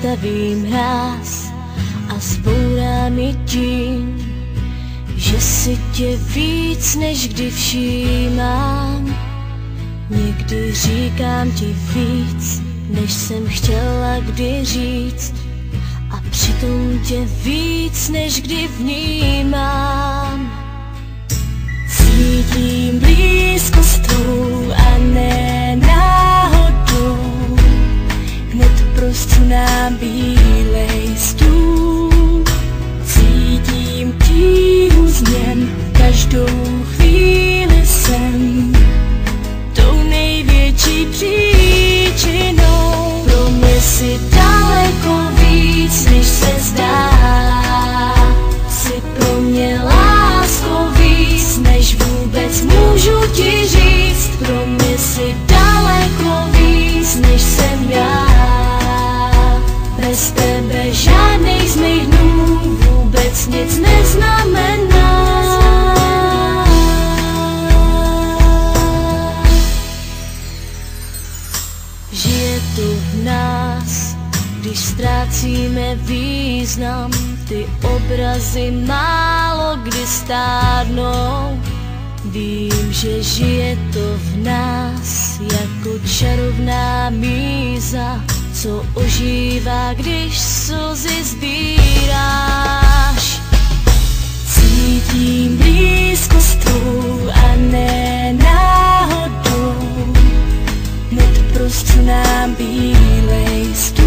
zastavím mráz a zbourám je tím, že si tě víc než kdy všímám. Někdy říkám ti víc, než jsem chtěla kdy říct, a přitom tě víc než kdy vnímám. Cítím blízkost tvou a ne náhodou, hned prostřu nám bílej stůl. Cítím tíhu změn, každou chvíli jsem tou největší příčinou. Pro mě si daleko víc, než se zdá. Jsi pro mě lásko víc, než vůbec můžu ti říct. Pro mě si daleko víc, než jsem já. Bez tebe žádnej z mých dnů vůbec nic neznamená. Žije to v nás, když ztrácíme význam. Ty obrazy málo kdy stárnou. Vím, že žije to v nás jako čarovná míza, co ožívá, když slzy sbíráš. Cítím blízkost tvou a ne náhodou, hned prostřu nám bílej stůl.